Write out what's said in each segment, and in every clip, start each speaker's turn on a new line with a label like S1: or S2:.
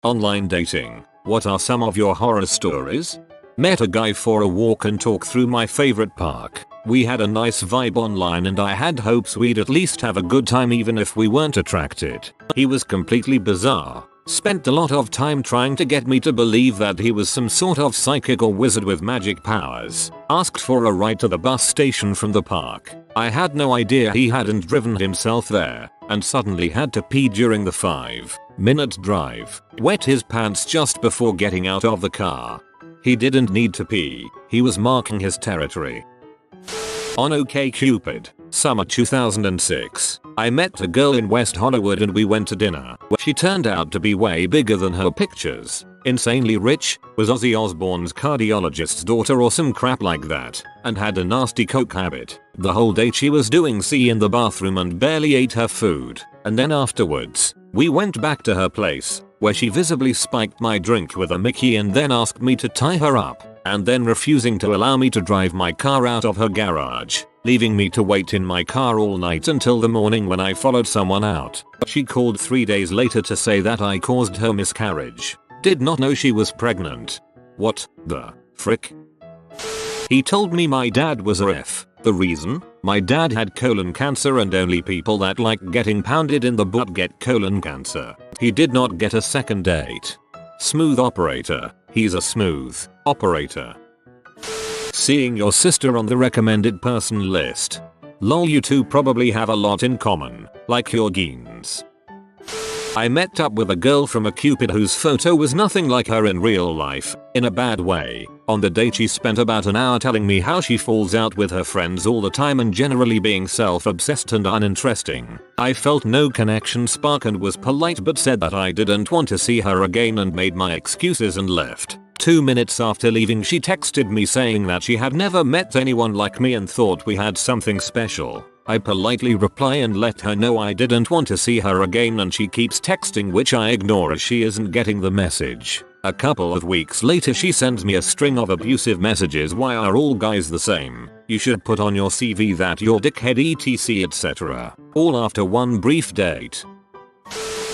S1: Online dating. What are some of your horror stories? Met a guy for a walk and talk through my favorite park. We had a nice vibe online and I had hopes we'd at least have a good time even if we weren't attracted. He was completely bizarre. Spent a lot of time trying to get me to believe that he was some sort of psychic or wizard with magic powers. Asked for a ride to the bus station from the park. I had no idea he hadn't driven himself there and suddenly had to pee during the 5-minute drive. Wet his pants just before getting out of the car. He didn't need to pee. He was marking his territory. On OkCupid, summer 2006, I met a girl in West Hollywood and we went to dinner. She turned out to be way bigger than her pictures, insanely rich, was Ozzy Osbourne's cardiologist's daughter or some crap like that, and had a nasty coke habit. The whole day she was doing C in the bathroom and barely ate her food, and then afterwards, we went back to her place, where she visibly spiked my drink with a Mickey and then asked me to tie her up, and then refusing to allow me to drive my car out of her garage, leaving me to wait in my car all night until the morning when I followed someone out. She called 3 days later to say that I caused her miscarriage. Did not know she was pregnant. What the frick? He told me my dad was a ref. The reason? My dad had colon cancer and only people that like getting pounded in the butt get colon cancer. He did not get a second date. Smooth operator. He's a smooth operator. Seeing your sister on the recommended person list. Lol, you two probably have a lot in common, like your genes. I met up with a girl from OkCupid whose photo was nothing like her in real life, in a bad way. On the date she spent about an hour telling me how she falls out with her friends all the time and generally being self-obsessed and uninteresting. I felt no connection spark and was polite but said that I didn't want to see her again and made my excuses and left. 2 minutes after leaving she texted me saying that she had never met anyone like me and thought we had something special. I politely reply and let her know I didn't want to see her again and she keeps texting, which I ignore as she isn't getting the message. A couple of weeks later she sends me a string of abusive messages. Why are all guys the same? You should put on your CV that you're dickhead etc etc. All after one brief date.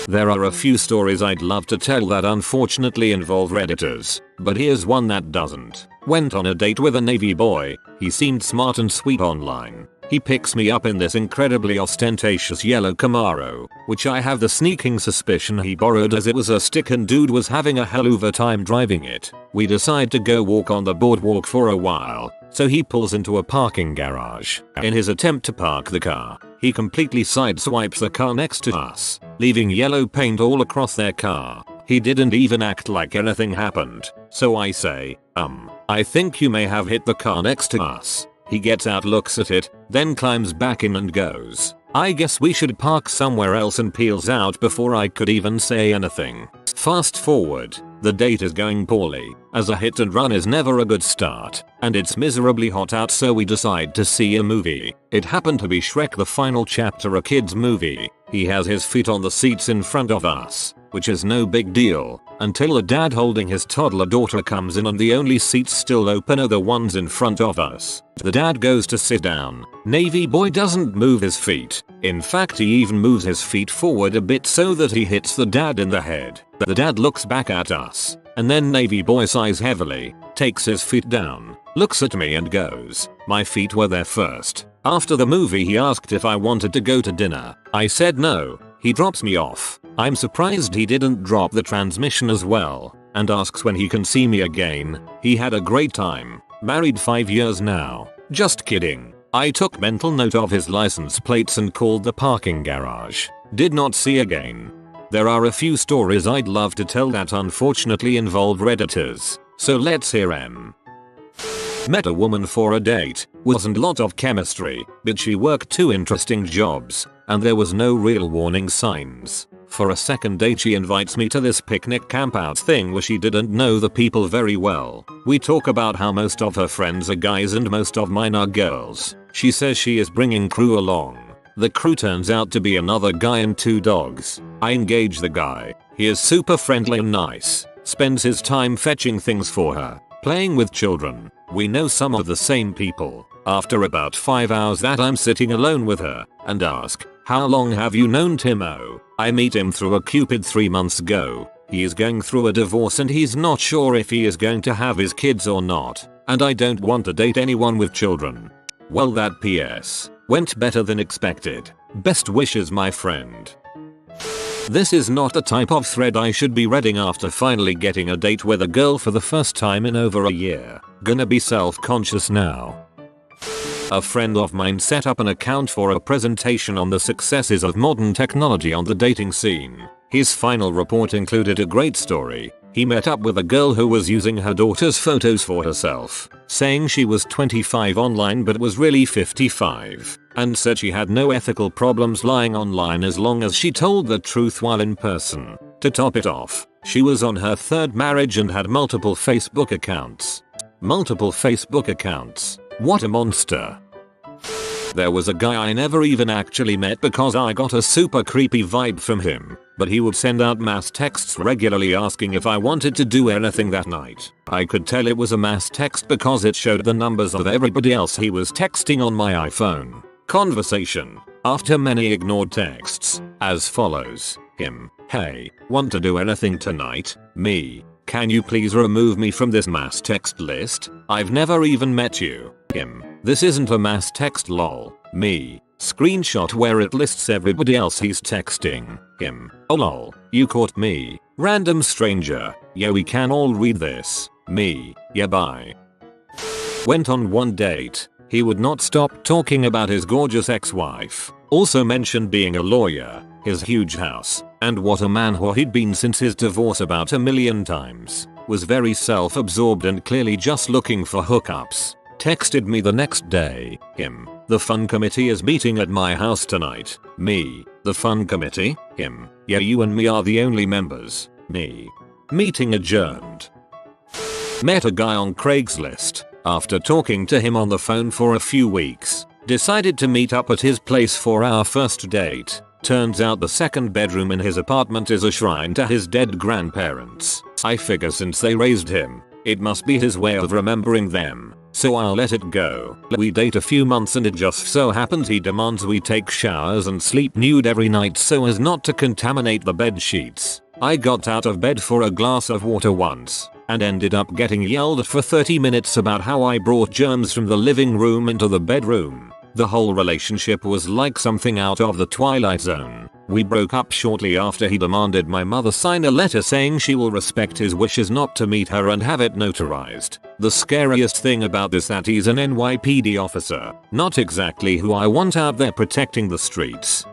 S1: There are a few stories I'd love to tell that unfortunately involve Redditors, but here's one that doesn't. Went on a date with a Navy boy. He seemed smart and sweet online. He picks me up in this incredibly ostentatious yellow Camaro, which I have the sneaking suspicion he borrowed as it was a stick and dude was having a hell of a time driving it. We decide to go walk on the boardwalk for a while, so he pulls into a parking garage. In his attempt to park the car, he completely sideswipes the car next to us, leaving yellow paint all across their car. He didn't even act like anything happened, so I say, I think you may have hit the car next to us. He gets out, looks at it, then climbs back in and goes, I guess we should park somewhere else, and peels out before I could even say anything. Fast forward, the date is going poorly, as a hit and run is never a good start, and it's miserably hot out, so we decide to see a movie. It happened to be Shrek the Final Chapter, a kid's movie. He has his feet on the seats in front of us, which is no big deal, until a dad holding his toddler daughter comes in and the only seats still open are the ones in front of us. The dad goes to sit down. Navy boy doesn't move his feet. In fact, he even moves his feet forward a bit so that he hits the dad in the head. The dad looks back at us, and then Navy boy sighs heavily, takes his feet down, looks at me and goes, my feet were there first. After the movie he asked if I wanted to go to dinner. I said no. He drops me off. I'm surprised he didn't drop the transmission as well, and asks when he can see me again. He had a great time. Married 5 years now. Just kidding. I took mental note of his license plates and called the parking garage. Did not see again. There are a few stories I'd love to tell that unfortunately involve Redditors, so let's hear 'em. Met a woman for a date. Wasn't a lot of chemistry, but she worked 2 interesting jobs, and there was no real warning signs. For a second date she invites me to this picnic campout thing where she didn't know the people very well. We talk about how most of her friends are guys and most of mine are girls. She says she is bringing crew along. The crew turns out to be another guy and 2 dogs. I engage the guy. He is super friendly and nice. Spends his time fetching things for her, playing with children. We know some of the same people. After about 5 hours that I'm sitting alone with her, and ask, how long have you known Timo? I meet him through OkCupid 3 months ago. He is going through a divorce and he's not sure if he is going to have his kids or not, and I don't want to date anyone with children. Well, that PS went better than expected. Best wishes, my friend. This is not the type of thread I should be reading after finally getting a date with a girl for the first time in over a year. Gonna be self-conscious now. A friend of mine set up an account for a presentation on the successes of modern technology on the dating scene. His final report included a great story. He met up with a girl who was using her daughter's photos for herself, saying she was 25 online but was really 55, and said she had no ethical problems lying online as long as she told the truth while in person. To top it off, she was on her third marriage and had multiple Facebook accounts. Multiple Facebook accounts. What a monster. There was a guy I never even actually met because I got a super creepy vibe from him, but he would send out mass texts regularly asking if I wanted to do anything that night. I could tell it was a mass text because it showed the numbers of everybody else he was texting on my iPhone. Conversation, after many ignored texts, as follows. Him: hey, want to do anything tonight? Me: can you please remove me from this mass text list? I've never even met you. Him: this isn't a mass text lol. Me: screenshot where it lists everybody else he's texting. Him: oh lol, you caught me. Random stranger: yeah, we can all read this. Me: yeah, bye. Went on one date. He would not stop talking about his gorgeous ex-wife. Also mentioned being a lawyer, his huge house, and what a manwhore he'd been since his divorce about a million times. Was very self-absorbed and clearly just looking for hookups. Texted me the next day. Him: the fun committee is meeting at my house tonight. Me: the fun committee? Him: yeah, you and me are the only members. Me: meeting adjourned. Met a guy on Craigslist. After talking to him on the phone for a few weeks, decided to meet up at his place for our first date. Turns out the second bedroom in his apartment is a shrine to his dead grandparents. I figure since they raised him, it must be his way of remembering them, so I'll let it go. We date a few months and it just so happens he demands we take showers and sleep nude every night so as not to contaminate the bed sheets. I got out of bed for a glass of water once, and ended up getting yelled at for 30 minutes about how I brought germs from the living room into the bedroom. The whole relationship was like something out of the Twilight Zone. We broke up shortly after he demanded my mother sign a letter saying she will respect his wishes not to meet her and have it notarized. The scariest thing about this that he's an NYPD officer, not exactly who I want out there protecting the streets.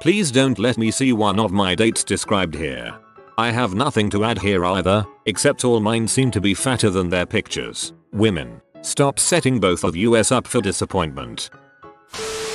S1: Please don't let me see one of my dates described here. I have nothing to add here either, except all mine seem to be fatter than their pictures. Women, stop setting both of us up for disappointment.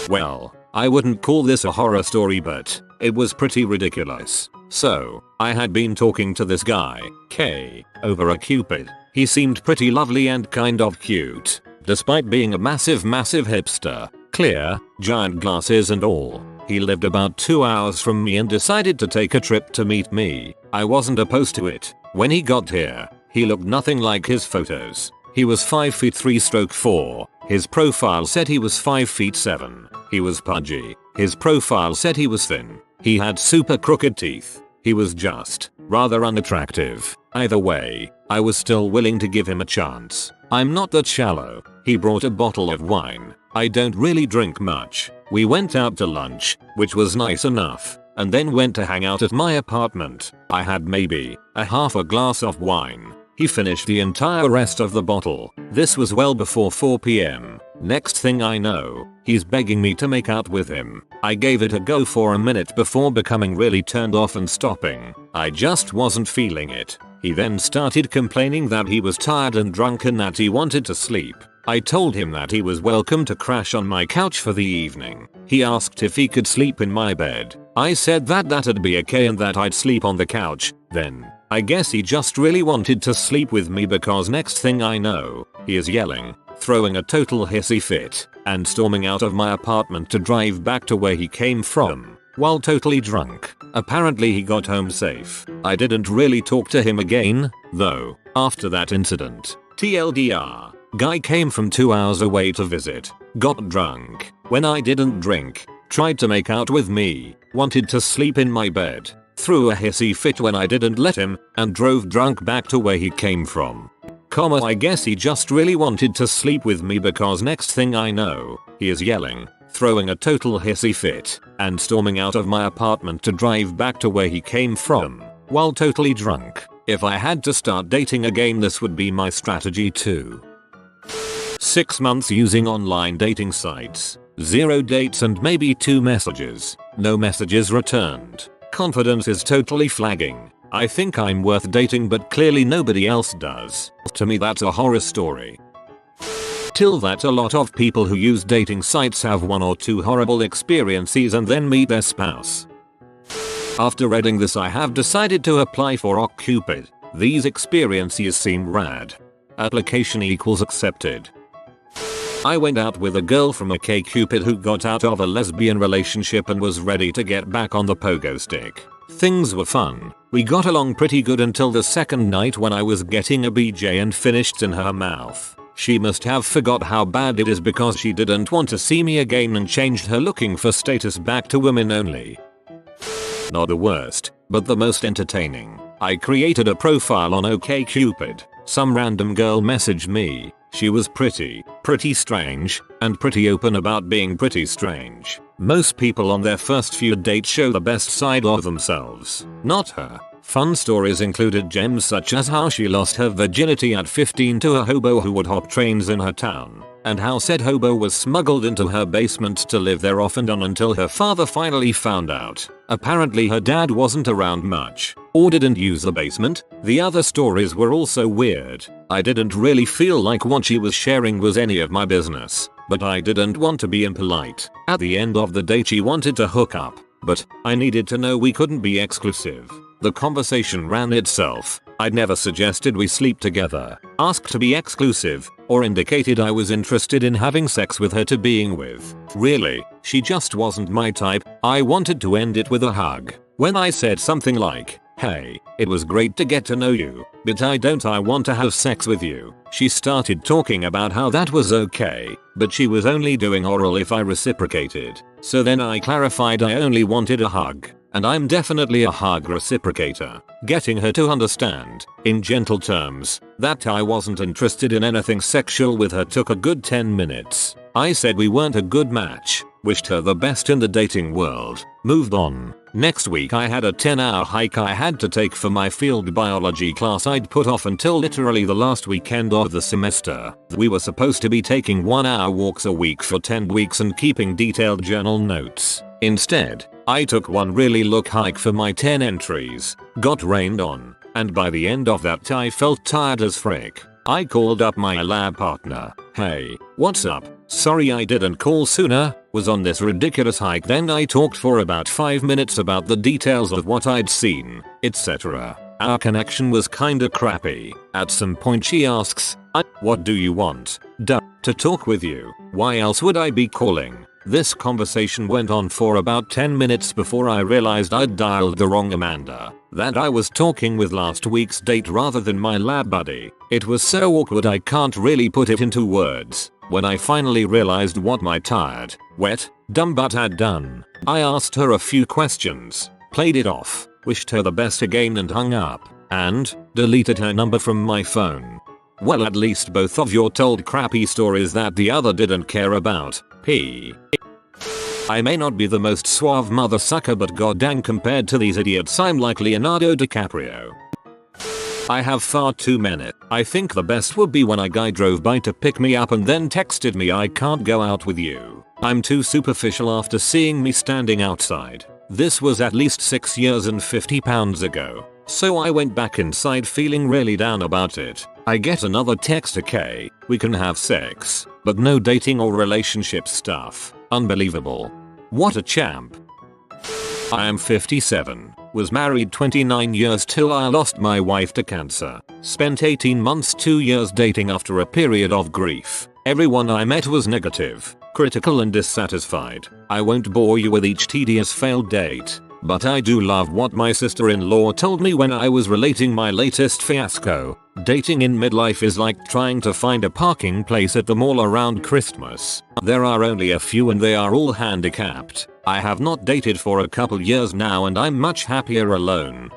S1: Well, I wouldn't call this a horror story, but it was pretty ridiculous. So, I had been talking to this guy, K, over a Cupid. He seemed pretty lovely and kind of cute, despite being a massive hipster. Clear, giant glasses and all. He lived about 2 hours from me and decided to take a trip to meet me. I wasn't opposed to it. When he got here, he looked nothing like his photos. He was 5'3", 4". His profile said he was 5'7". He was pudgy. His profile said he was thin. He had super crooked teeth. He was just rather unattractive. Either way, I was still willing to give him a chance. I'm not that shallow. He brought a bottle of wine. I don't really drink much. We went out to lunch, which was nice enough, and then went to hang out at my apartment. I had maybe a half a glass of wine. He finished the entire rest of the bottle. This was well before 4 PM. Next thing I know, he's begging me to make out with him. I gave it a go for a minute before becoming really turned off and stopping. I just wasn't feeling it. He then started complaining that he was tired and drunk and that he wanted to sleep. I told him that he was welcome to crash on my couch for the evening. He asked if he could sleep in my bed. I said that that'd be okay and that I'd sleep on the couch. Then, I guess he just really wanted to sleep with me because next thing I know, he is yelling, throwing a total hissy fit, and storming out of my apartment to drive back to where he came from, while totally drunk. Apparently he got home safe. I didn't really talk to him again, though, after that incident. TLDR. Guy came from 2 hours away to visit, got drunk, when I didn't drink, tried to make out with me, wanted to sleep in my bed, threw a hissy fit when I didn't let him, and drove drunk back to where he came from. I guess he just really wanted to sleep with me because next thing I know, he is yelling, throwing a total hissy fit, and storming out of my apartment to drive back to where he came from, while totally drunk. If I had to start dating again, this would be my strategy too. 6 months using online dating sites. 0 dates and maybe 2 messages. No messages returned. Confidence is totally flagging. I think I'm worth dating but clearly nobody else does. To me that's a horror story. Till that a lot of people who use dating sites have 1 or 2 horrible experiences and then meet their spouse. After reading this I have decided to apply for OkCupid. These experiences seem rad. Application equals accepted. I went out with a girl from OkCupid who got out of a lesbian relationship and was ready to get back on the pogo stick. Things were fun. We got along pretty good until the second night when I was getting a BJ and finished in her mouth. She must have forgot how bad it is because she didn't want to see me again and changed her looking for status back to women only. Not the worst, but the most entertaining. I created a profile on OkCupid. Some random girl messaged me. She was pretty strange, and pretty open about being pretty strange. Most people on their first few dates show the best side of themselves. Not her. Fun stories included gems such as how she lost her virginity at 15 to a hobo who would hop trains in her town, and how said hobo was smuggled into her basement to live there off and on until her father finally found out. Apparently her dad wasn't around much, or didn't use the basement. The other stories were also weird. I didn't really feel like what she was sharing was any of my business, but I didn't want to be impolite. At the end of the date she wanted to hook up, but I needed to know we couldn't be exclusive. The conversation ran itself. I'd never suggested we sleep together, asked to be exclusive, or indicated I was interested in having sex with her to being with. Really, she just wasn't my type. I wanted to end it with a hug. When I said something like, "Hey, it was great to get to know you, but I want to have sex with you," she started talking about how that was okay, but she was only doing oral if I reciprocated. So then I clarified I only wanted a hug. And I'm definitely a hug reciprocator, getting her to understand, in gentle terms, that I wasn't interested in anything sexual with her took a good 10 minutes. I said we weren't a good match, wished her the best in the dating world, moved on. Next week I had a 10-hour hike I had to take for my field biology class I'd put off until literally the last weekend of the semester. We were supposed to be taking 1-hour walks a week for 10 weeks and keeping detailed journal notes. Instead, I took one really long hike for my 10 entries, got rained on, and by the end of that I felt tired as frick. I called up my lab partner. "Hey, what's up? Sorry I didn't call sooner, was on this ridiculous hike." Then I talked for about 5 minutes about the details of what I'd seen, etc. Our connection was kinda crappy. At some point she asks, "What do you want?" "To talk with you. Why else would I be calling?" This conversation went on for about 10 minutes before I realized I'd dialed the wrong Amanda, that I was talking with last week's date rather than my lab buddy. It was so awkward I can't really put it into words. When I finally realized what my tired, wet, dumb butt had done, I asked her a few questions, played it off, wished her the best again and hung up, and deleted her number from my phone. Well, at least both of you told crappy stories that the other didn't care about. I may not be the most suave mother sucker, but goddamn compared to these idiots I'm like Leonardo DiCaprio. I have far too many. I think the best would be when a guy drove by to pick me up and then texted me, "I can't go out with you. I'm too superficial," after seeing me standing outside. This was at least 6 years and 50 pounds ago. So I went back inside feeling really down about it. I get another text, "Okay, we can have sex, but no dating or relationship stuff." Unbelievable. What a champ. I am 57. Was married 29 years till I lost my wife to cancer. Spent 18 months 2 years dating after a period of grief. Everyone I met was negative, critical and dissatisfied. I won't bore you with each tedious failed date, but I do love what my sister-in-law told me when I was relating my latest fiasco. Dating in midlife is like trying to find a parking place at the mall around Christmas. There are only a few and they are all handicapped. I have not dated for a couple years now and I'm much happier alone.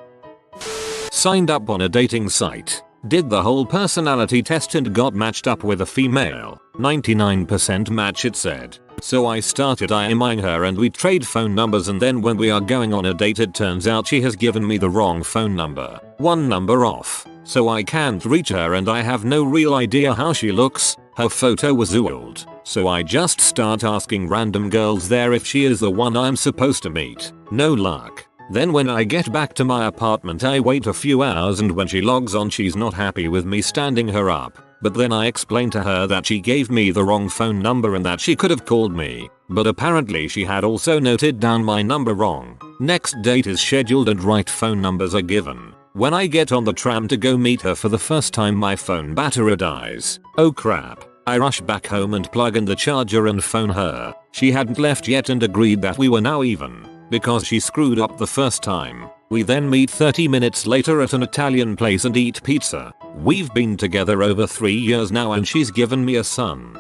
S1: Signed up on a dating site. Did the whole personality test and got matched up with a female. 99% match it said. So I started IMing her and we trade phone numbers, and then when we are going on a date it turns out she has given me the wrong phone number. One number off. So I can't reach her and I have no real idea how she looks. Her photo was old. So I just start asking random girls there if she is the one I'm supposed to meet. No luck. Then when I get back to my apartment I wait a few hours, and when she logs on she's not happy with me standing her up. But then I explained to her that she gave me the wrong phone number and that she could have called me. But apparently she had also noted down my number wrong. Next date is scheduled and right phone numbers are given. When I get on the tram to go meet her for the first time my phone battery dies. Oh crap. I rush back home and plug in the charger and phone her. She hadn't left yet and agreed that we were now even. Because she screwed up the first time. We then meet 30 minutes later at an Italian place and eat pizza. We've been together over 3 years now and she's given me a son.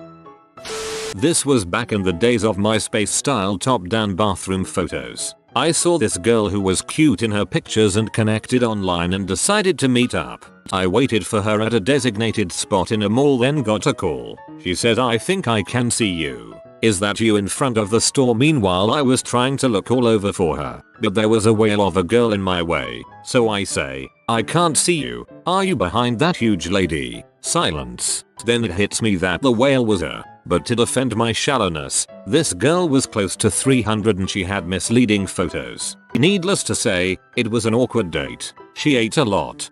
S1: This was back in the days of MySpace style top-down bathroom photos. I saw this girl who was cute in her pictures and connected online and decided to meet up. I waited for her at a designated spot in a mall, then got a call. She said, "I think I can see you. Is that you in front of the store?" Meanwhile I was trying to look all over for her, but there was a whale of a girl in my way. So I say, "I can't see you. Are you behind that huge lady?" Silence. Then it hits me that the whale was her. But to defend my shallowness, this girl was close to 300 and she had misleading photos. Needless to say, it was an awkward date. She ate a lot.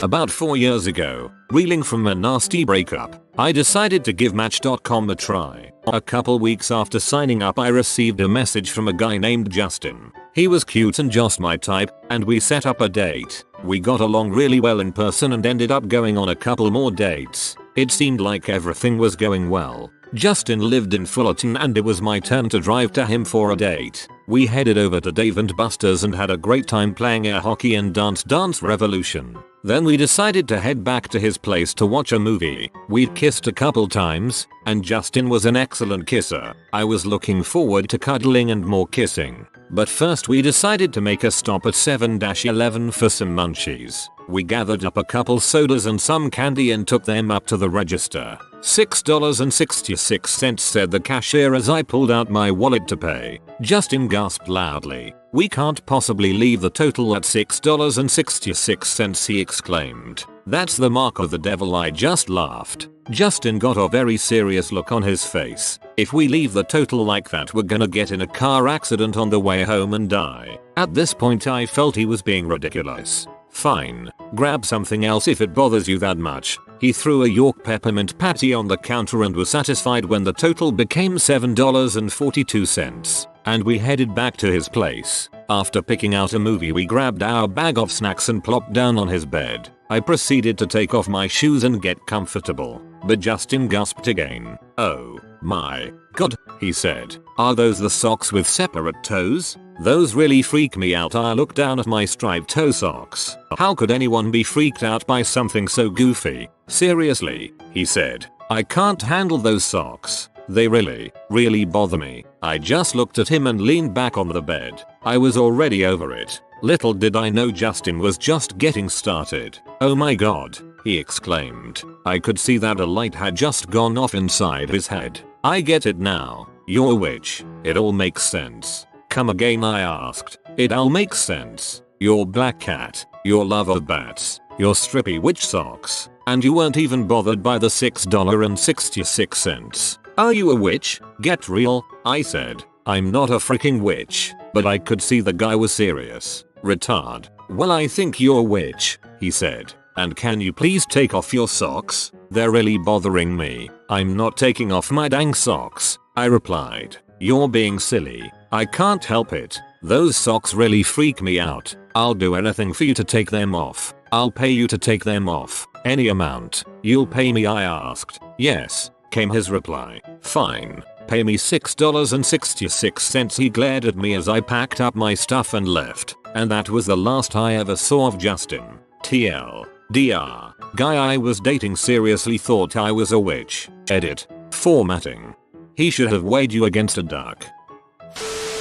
S1: About 4 years ago, reeling from a nasty breakup, I decided to give Match.com a try. A couple weeks after signing up I received a message from a guy named Justin. He was cute and just my type, and we set up a date. We got along really well in person and ended up going on a couple more dates. It seemed like everything was going well. Justin lived in Fullerton and it was my turn to drive to him for a date. We headed over to Dave & Buster's and had a great time playing air hockey and Dance Revolution. Then we decided to head back to his place to watch a movie. We'd kissed a couple times, and Justin was an excellent kisser. I was looking forward to cuddling and more kissing. But first we decided to make a stop at 7-Eleven for some munchies. We gathered up a couple sodas and some candy and took them up to the register. $6.66 said the cashier as I pulled out my wallet to pay. Justin gasped loudly. "We can't possibly leave the total at $6.66, he exclaimed. "That's the mark of the devil." I just laughed. Justin got a very serious look on his face. "If we leave the total like that we're gonna get in a car accident on the way home and die." At this point I felt he was being ridiculous. "Fine, grab something else if it bothers you that much." He threw a York peppermint patty on the counter and was satisfied when the total became $7.42. And we headed back to his place. After picking out a movie we grabbed our bag of snacks and plopped down on his bed. I proceeded to take off my shoes and get comfortable. But Justin gasped again. "Oh my god," he said. "Are those the socks with separate toes? Those really freak me out." I looked down at my striped toe socks. "How could anyone be freaked out by something so goofy?" "Seriously," he said. "I can't handle those socks. They really bother me." I just looked at him and leaned back on the bed. I was already over it. Little did I know Justin was just getting started. "Oh my god," he exclaimed. I could see that a light had just gone off inside his head. "I get it now. You're a witch. It all makes sense." "Come again?" I asked. "It all makes sense. Your black cat, your love of bats, your strippy witch socks, and you weren't even bothered by the $6.66. Are you a witch? Get real," I said. "I'm not a freaking witch." But I could see the guy was serious. "Retard. Well, I think you're a witch," he said. "And can you please take off your socks? They're really bothering me." "I'm not taking off my dang socks," I replied. "You're being silly. I can't help it. Those socks really freak me out. I'll do anything for you to take them off. I'll pay you to take them off. Any amount." "You'll pay me?" I asked. "Yes," came his reply. "Fine. Pay me $6.66. He glared at me as I packed up my stuff and left. And that was the last I ever saw of Justin. TL. Dr. Guy I was dating seriously thought I was a witch. Edit. Formatting. He should have weighed you against a duck.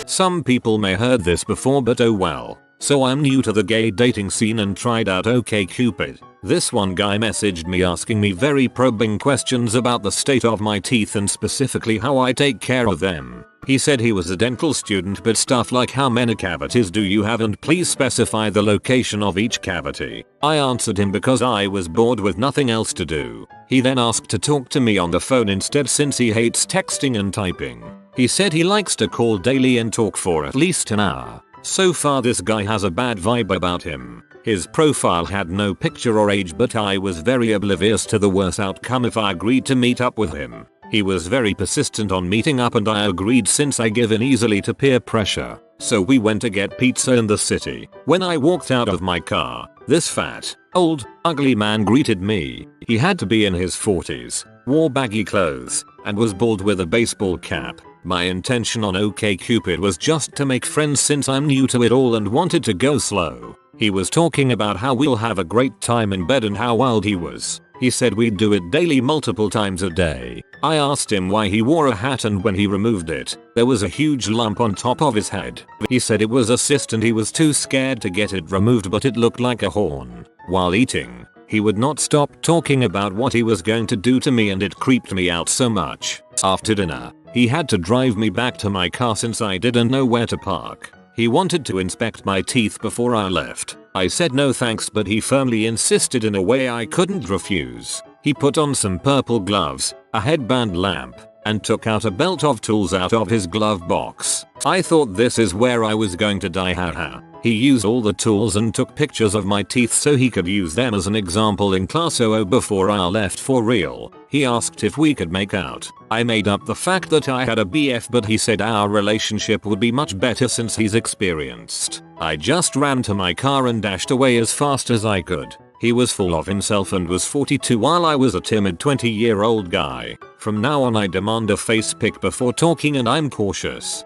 S1: Some people may heard this before, but oh well. So I'm new to the gay dating scene and tried out OkCupid. This one guy messaged me asking me very probing questions about the state of my teeth and specifically how I take care of them. He said he was a dental student, but stuff like how many cavities do you have and please specify the location of each cavity. I answered him because I was bored with nothing else to do. He then asked to talk to me on the phone instead since he hates texting and typing. He said he likes to call daily and talk for at least an hour. So far this guy has a bad vibe about him. His profile had no picture or age, but I was very oblivious to the worst outcome if I agreed to meet up with him. He was very persistent on meeting up and I agreed since I give in easily to peer pressure. So we went to get pizza in the city. When I walked out of my car, this fat, old, ugly man greeted me. He had to be in his 40s, wore baggy clothes, and was bald with a baseball cap. My intention on OkCupid was just to make friends since I'm new to it all and wanted to go slow. He was talking about how we'll have a great time in bed and how wild he was. He said we'd do it daily multiple times a day. I asked him why he wore a hat, and when he removed it, there was a huge lump on top of his head. He said it was a cyst and he was too scared to get it removed, but it looked like a horn. While eating, he would not stop talking about what he was going to do to me and it creeped me out so much. After dinner, he had to drive me back to my car since I didn't know where to park. He wanted to inspect my teeth before I left. I said no thanks, but he firmly insisted in a way I couldn't refuse. He put on some purple gloves, a headband lamp, and took out a belt of tools out of his glove box. I thought this is where I was going to die, haha. He used all the tools and took pictures of my teeth so he could use them as an example in class. Before I left for real, he asked if we could make out. I made up the fact that I had a BF, but he said our relationship would be much better since he's experienced. I just ran to my car and dashed away as fast as I could. He was full of himself and was 42 while I was a timid 20-year-old guy. From now on I demand a face pic before talking and I'm cautious.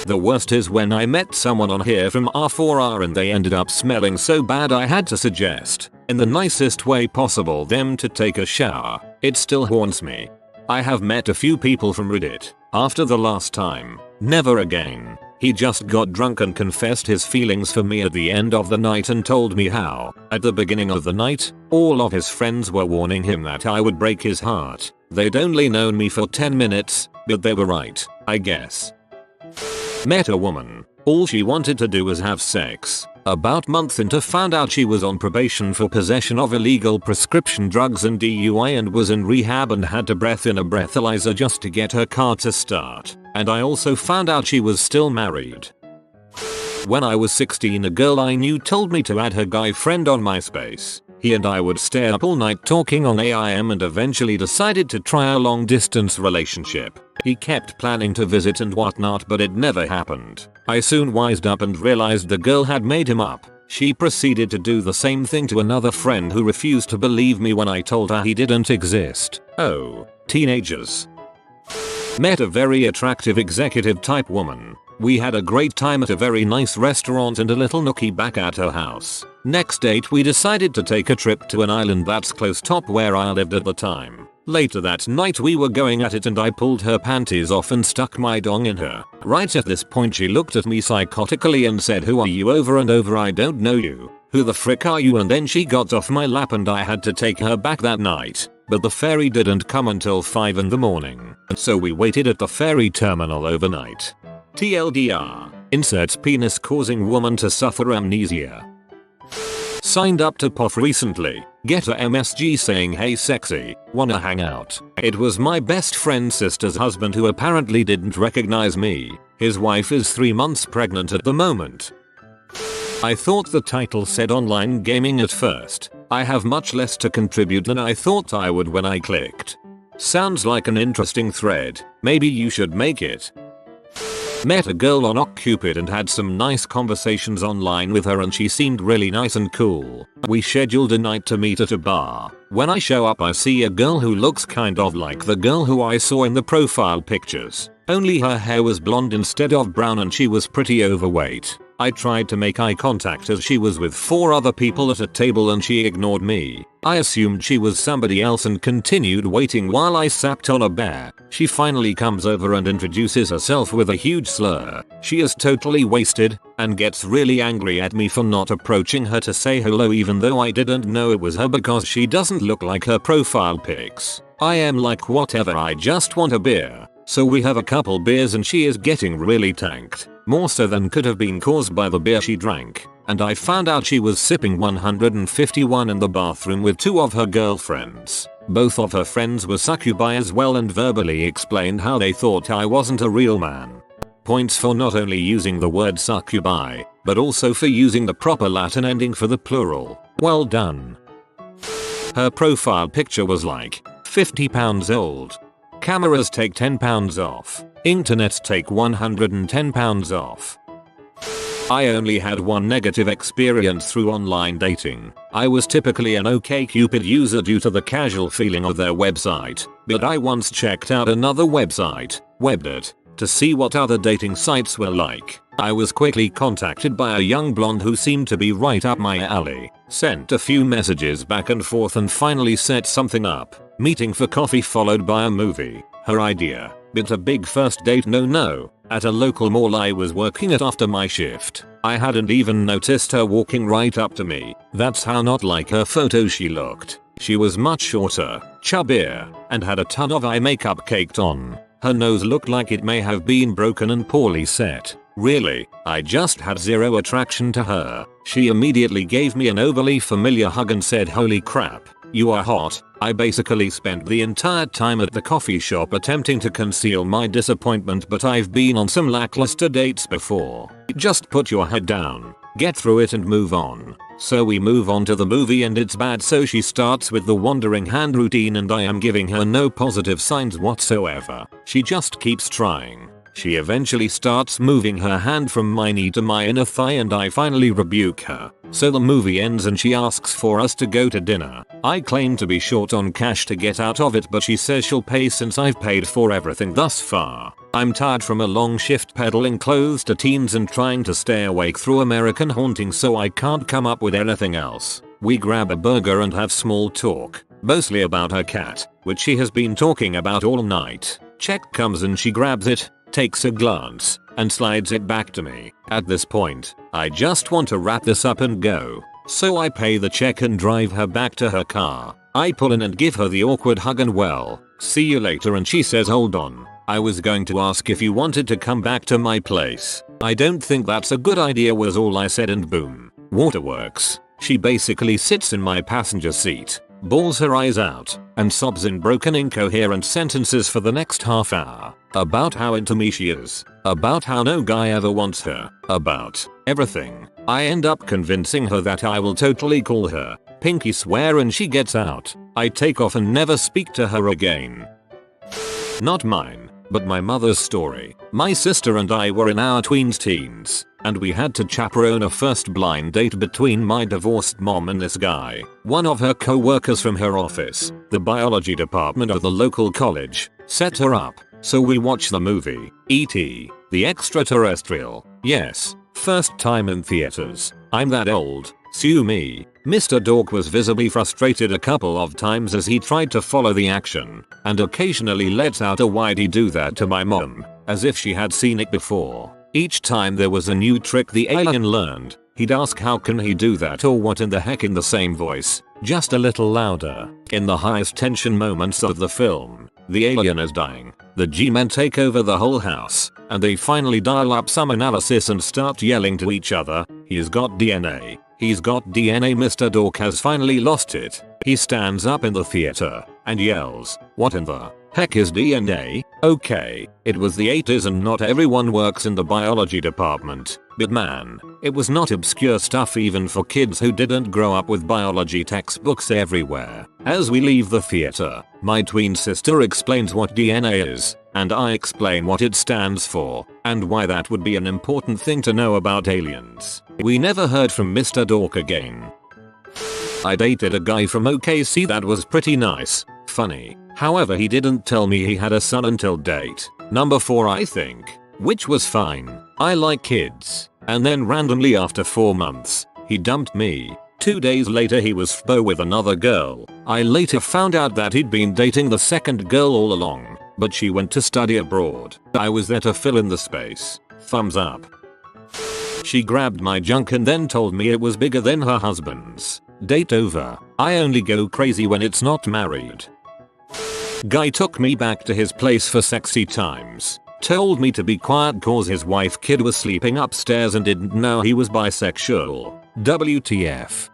S1: The worst is when I met someone on here from R4R and they ended up smelling so bad I had to suggest, in the nicest way possible, them to take a shower. It still haunts me. I have met a few people from Reddit. After the last time, never again. He just got drunk and confessed his feelings for me at the end of the night and told me how, at the beginning of the night, all of his friends were warning him that I would break his heart. They'd only known me for 10 minutes, but they were right, I guess. Met a woman. All she wanted to do was have sex. About month into found out she was on probation for possession of illegal prescription drugs and DUI and was in rehab and had to breathe in a breathalyzer just to get her car to start. And I also found out she was still married. When I was 16, a girl I knew told me to add her guy friend on MySpace. He and I would stay up all night talking on AIM and eventually decided to try a long distance relationship. He kept planning to visit and whatnot, but it never happened. I soon wised up and realized the girl had made him up. She proceeded to do the same thing to another friend who refused to believe me when I told her he didn't exist. Oh, teenagers. Met a very attractive executive type woman. We had a great time at a very nice restaurant and a little nookie back at her house. Next date we decided to take a trip to an island that's close top where I lived at the time. Later that night we were going at it and I pulled her panties off and stuck my dong in her. Right at this point she looked at me psychotically and said, "Who are you?" over and over, "I don't know you. Who the frick are you?" And then she got off my lap and I had to take her back that night. But the ferry didn't come until 5 in the morning. So we waited at the ferry terminal overnight. TLDR. Inserts penis causing woman to suffer amnesia. Signed up to POF recently. Get a MSG saying, "Hey sexy, wanna hang out?" It was my best friend's sister's husband who apparently didn't recognize me. His wife is 3 months pregnant at the moment. I thought the title said online gaming at first. I have much less to contribute than I thought I would when I clicked. Sounds like an interesting thread. Maybe you should make it. Met a girl on OkCupid and had some nice conversations online with her and she seemed really nice and cool. We scheduled a night to meet at a bar. When I show up I see a girl who looks kind of like the girl who I saw in the profile pictures. Only her hair was blonde instead of brown and she was pretty overweight. I tried to make eye contact as she was with 4 other people at a table and she ignored me. I assumed she was somebody else and continued waiting while I sapped on a bear. She finally comes over and introduces herself with a huge slur. She is totally wasted and gets really angry at me for not approaching her to say hello even though I didn't know it was her because she doesn't look like her profile pics. I am like whatever, I just want a beer. So we have a couple beers and she is getting really tanked. More so than could have been caused by the beer she drank. And I found out she was sipping 151 in the bathroom with 2 of her girlfriends. Both of her friends were succubi as well and verbally explained how they thought I wasn't a real man. Points for not only using the word succubi, but also for using the proper Latin ending for the plural. Well done. Her profile picture was like 50 pounds old. Cameras take 10 pounds off. Internet take 110 pounds off. I only had one negative experience through online dating. I was typically an OkCupid user due to the casual feeling of their website, but I once checked out another website, Webdit, to see what other dating sites were like. I was quickly contacted by a young blonde who seemed to be right up my alley. Sent a few messages back and forth and finally set something up. Meeting for coffee followed by a movie. Her idea, but a big first date no. At a local mall I was working at after my shift. I hadn't even noticed her walking right up to me. That's how not like her photo she looked. She was much shorter, chubbier, and had a ton of eye makeup caked on. Her nose looked like it may have been broken and poorly set. Really, I just had zero attraction to her. She immediately gave me an overly familiar hug and said, "Holy crap, you are hot." I basically spent the entire time at the coffee shop attempting to conceal my disappointment, but I've been on some lackluster dates before. Just put your head down, get through it and move on. So we move on to the movie and it's bad, so she starts with the wandering hand routine and I am giving her no positive signs whatsoever. She just keeps trying. She eventually starts moving her hand from my knee to my inner thigh and I finally rebuke her. So the movie ends and she asks for us to go to dinner. I claim to be short on cash to get out of it, but she says she'll pay since I've paid for everything thus far. I'm tired from a long shift peddling clothes to teens and trying to stay awake through American Haunting, so I can't come up with anything else. We grab a burger and have small talk, mostly about her cat, which she has been talking about all night. Check comes and she grabs it, takes a glance, and slides it back to me. At this point, I just want to wrap this up and go. So I pay the check and drive her back to her car. I pull in and give her the awkward hug and well, see you later, and she says, "Hold on. I was going to ask if you wanted to come back to my place." "I don't think that's a good idea," was all I said, and boom. Waterworks. She basically sits in my passenger seat, bawls her eyes out, and sobs in broken incoherent sentences for the next half hour. About how into me she is. About how no guy ever wants her. About everything. I end up convincing her that I will totally call her pinky swear and she gets out. I take off and never speak to her again. Not mine, but my mother's story. My sister and I were in our teens, and we had to chaperone a first blind date between my divorced mom and this guy. One of her co-workers from her office, the biology department of the local college, set her up. So we watch the movie, E.T., the Extraterrestrial. Yes, first time in theaters. I'm that old, sue me. Mr. Dork was visibly frustrated a couple of times as he tried to follow the action, and occasionally lets out a "Why'd he do that to my mom?" as if she had seen it before. Each time there was a new trick the alien learned, he'd ask how can he do that or what in the heck in the same voice, just a little louder. In the highest tension moments of the film, the alien is dying. The G-men take over the whole house, and they finally dial up some analysis and start yelling to each other, "He's got DNA. He's got DNA." Mr. Dork has finally lost it. He stands up in the theater and yells, "What in the heck is DNA?" Okay, it was the 80s and not everyone works in the biology department, but man, it was not obscure stuff even for kids who didn't grow up with biology textbooks everywhere. As we leave the theater, my twin sister explains what DNA is, and I explain what it stands for, and why that would be an important thing to know about aliens. We never heard from Mr. Dork again. I dated a guy from OKC that was pretty nice, funny. However, he didn't tell me he had a son until date number 4 I think, which was fine. I like kids. and then randomly after 4 months, he dumped me. 2 days later he was FBO with another girl. I later found out that he'd been dating the second girl all along, but she went to study abroad. I was there to fill in the space. Thumbs up. She grabbed my junk and then told me it was bigger than her husband's. Date over. I only go crazy when it's not married. Guy took me back to his place for sexy times. Told me to be quiet cause his wife kid was sleeping upstairs and didn't know he was bisexual. WTF.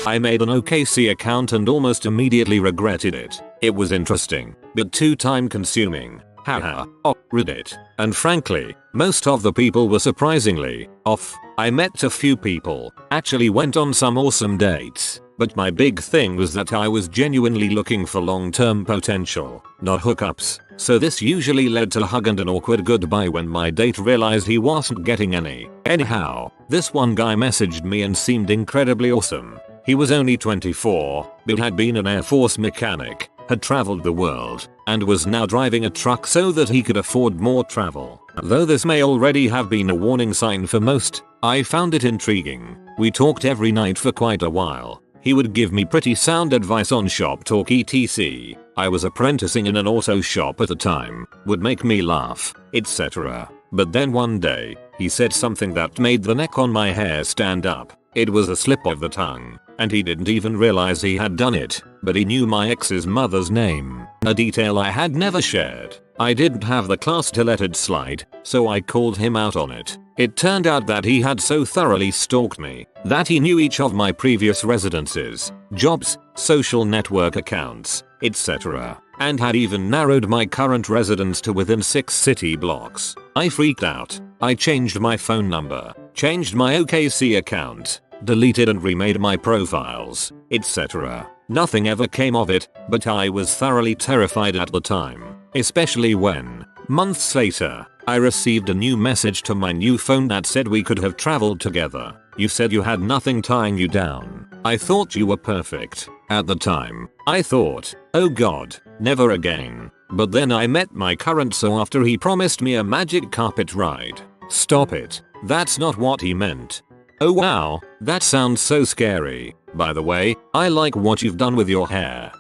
S1: I made an OKC account and almost immediately regretted it. It was interesting, but too time consuming. Haha. Reddit. And frankly, most of the people were surprisingly off. I met a few people, actually went on some awesome dates, but my big thing was that I was genuinely looking for long-term potential, not hookups, so this usually led to a hug and an awkward goodbye when my date realized he wasn't getting any. Anyhow, this one guy messaged me and seemed incredibly awesome. He was only 24, but had been an Air Force mechanic, had traveled the world, and was now driving a truck so that he could afford more travel. Though this may already have been a warning sign for most, I found it intriguing. We talked every night for quite a while. He would give me pretty sound advice on shop talk etc. I was apprenticing in an auto shop at the time, would make me laugh, etc. But then one day, he said something that made the neck on my hair stand up. It was a slip of the tongue, and he didn't even realize he had done it, but he knew my ex's mother's name, a detail I had never shared. I didn't have the class to let it slide, so I called him out on it. It turned out that he had so thoroughly stalked me that he knew each of my previous residences, jobs, social network accounts, etc. and had even narrowed my current residence to within 6 city blocks. I freaked out. I changed my phone number, changed my OKC account, deleted and remade my profiles, etc. Nothing ever came of it, but I was thoroughly terrified at the time, especially when, months later, I received a new message to my new phone that said we could have traveled together. You said you had nothing tying you down. I thought you were perfect. At the time, I thought, oh god, never again. But then I met my current so after he promised me a magic carpet ride. Stop it. That's not what he meant. Oh wow, that sounds so scary. By the way, I like what you've done with your hair.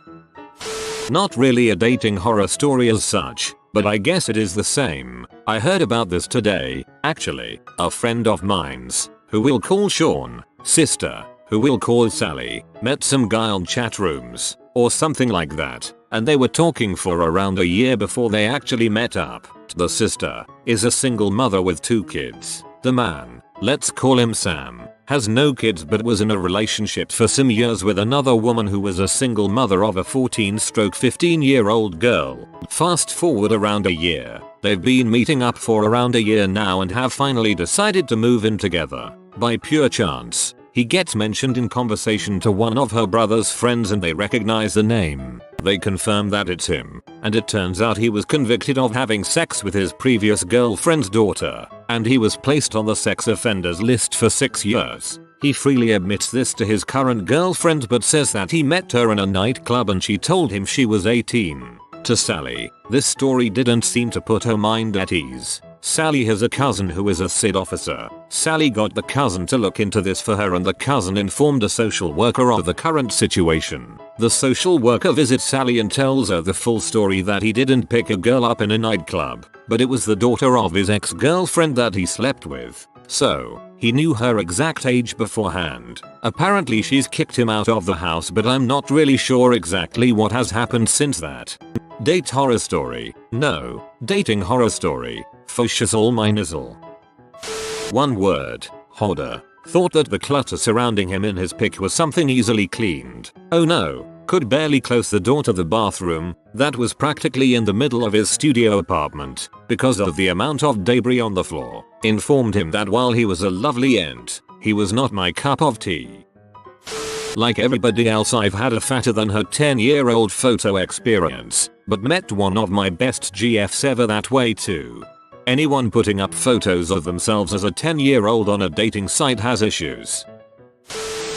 S1: Not really a dating horror story as such, but I guess it is the same. I heard about this today, actually. A friend of mine's, who we'll call Sean, sister, who we'll call Sally, met some guy on chat rooms, or something like that, and they were talking for around a year before they actually met up. The sister is a single mother with 2 kids. The man, let's call him Sam, has no kids but was in a relationship for some years with another woman who was a single mother of a 14-15-year-old girl. Fast forward around a year, they've been meeting up for around a year now and have finally decided to move in together. By pure chance, he gets mentioned in conversation to one of her brother's friends and they recognize the name. They confirm that it's him, and it turns out he was convicted of having sex with his previous girlfriend's daughter, and he was placed on the sex offenders list for 6 years. He freely admits this to his current girlfriend but says that he met her in a nightclub and she told him she was 18. To Sally, this story didn't seem to put her mind at ease. Sally has a cousin who is a SID officer. Sally got the cousin to look into this for her and the cousin informed a social worker of the current situation. The social worker visits Sally and tells her the full story that he didn't pick a girl up in a nightclub, but it was the daughter of his ex-girlfriend that he slept with. So, he knew her exact age beforehand. Apparently she's kicked him out of the house but I'm not really sure exactly what has happened since that. Date horror story? No. Dating horror story? Foshisal minisal. One word. Hoarder. Thought that the clutter surrounding him in his pic was something easily cleaned. Oh no. Could barely close the door to the bathroom, that was practically in the middle of his studio apartment, because of the amount of debris on the floor. Informed him that while he was a lovely ent, he was not my cup of tea. Like everybody else I've had a fatter than her 10-year-old photo experience, but met one of my best GFs ever that way too. Anyone putting up photos of themselves as a 10-year-old on a dating site has issues.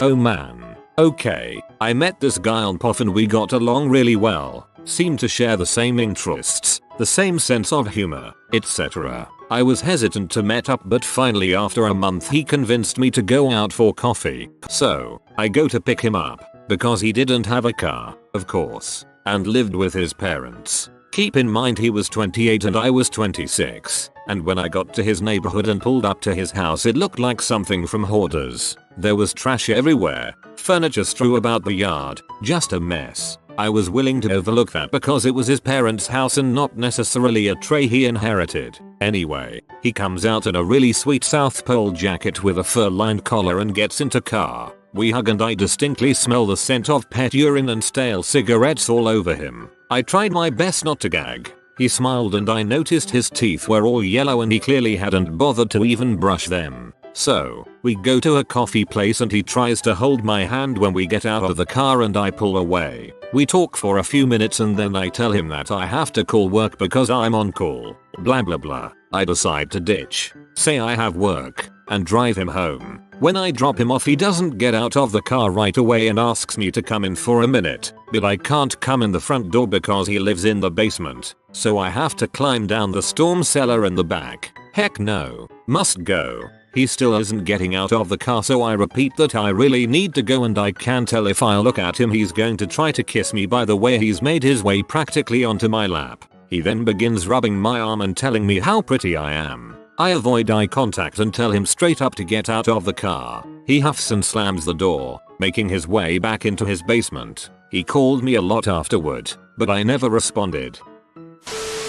S1: Oh man. Okay, I met this guy on POF and we got along really well, seemed to share the same interests, the same sense of humor, etc. I was hesitant to meet up, but finally after a month he convinced me to go out for coffee. So I go to pick him up because he didn't have a car, of course, and lived with his parents. Keep in mind he was 28 and I was 26, and when I got to his neighborhood and pulled up to his house it looked like something from Hoarders. There was trash everywhere, furniture strewn about the yard, just a mess. I was willing to overlook that because it was his parents' house and not necessarily a tray he inherited. Anyway, he comes out in a really sweet South Pole jacket with a fur-lined collar and gets into car. We hug and I distinctly smell the scent of pet urine and stale cigarettes all over him. I tried my best not to gag. He smiled and I noticed his teeth were all yellow and he clearly hadn't bothered to even brush them. So, we go to a coffee place and he tries to hold my hand when we get out of the car and I pull away. We talk for a few minutes and then I tell him that I have to call work because I'm on call. Blah blah blah. I decide to ditch, say I have work, and drive him home. When I drop him off he doesn't get out of the car right away and asks me to come in for a minute, but I can't come in the front door because he lives in the basement, so I have to climb down the storm cellar in the back. Heck no, must go. He still isn't getting out of the car, so I repeat that I really need to go and I can tell if I look at him he's going to try to kiss me by the way he's made his way practically onto my lap. He then begins rubbing my arm and telling me how pretty I am. I avoid eye contact and tell him straight up to get out of the car. He huffs and slams the door, making his way back into his basement. He called me a lot afterward, but I never responded.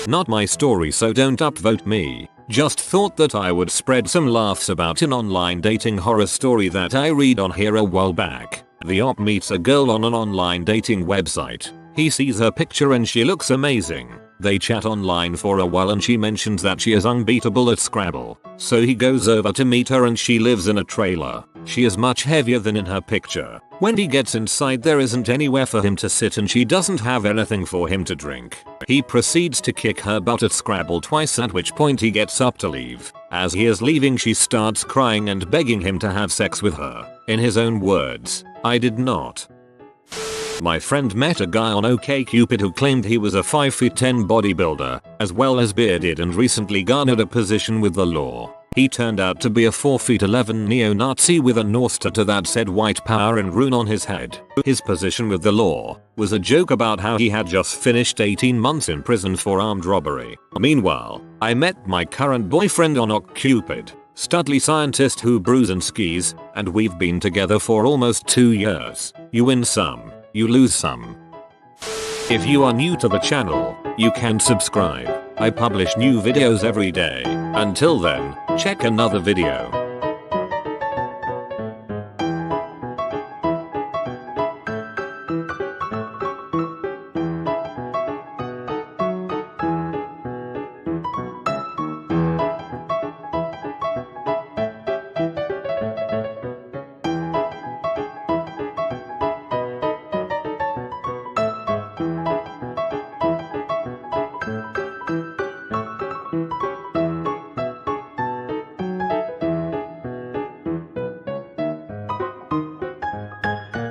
S1: Not my story, so don't upvote me. Just thought that I would spread some laughs about an online dating horror story that I read on here a while back. The op meets a girl on an online dating website. He sees her picture and she looks amazing. They chat online for a while and she mentions that she is unbeatable at Scrabble. So he goes over to meet her and she lives in a trailer. She is much heavier than in her picture. When he gets inside there isn't anywhere for him to sit and she doesn't have anything for him to drink. He proceeds to kick her butt at Scrabble twice, at which point he gets up to leave. As he is leaving she starts crying and begging him to have sex with her. In his own words, "I did not." My friend met a guy on OkCupid who claimed he was a 5'10" bodybuilder, as well as bearded, and recently garnered a position with the law. He turned out to be a 4'11" neo-Nazi with a North Star to that said white power and rune on his head. His position with the law was a joke about how he had just finished 18 months in prison for armed robbery. Meanwhile, I met my current boyfriend on OkCupid, studly scientist who brews and skis, and we've been together for almost 2 years. You win some, you lose some. If you are new to the channel, you can subscribe. I publish new videos every day. Until then, check another video.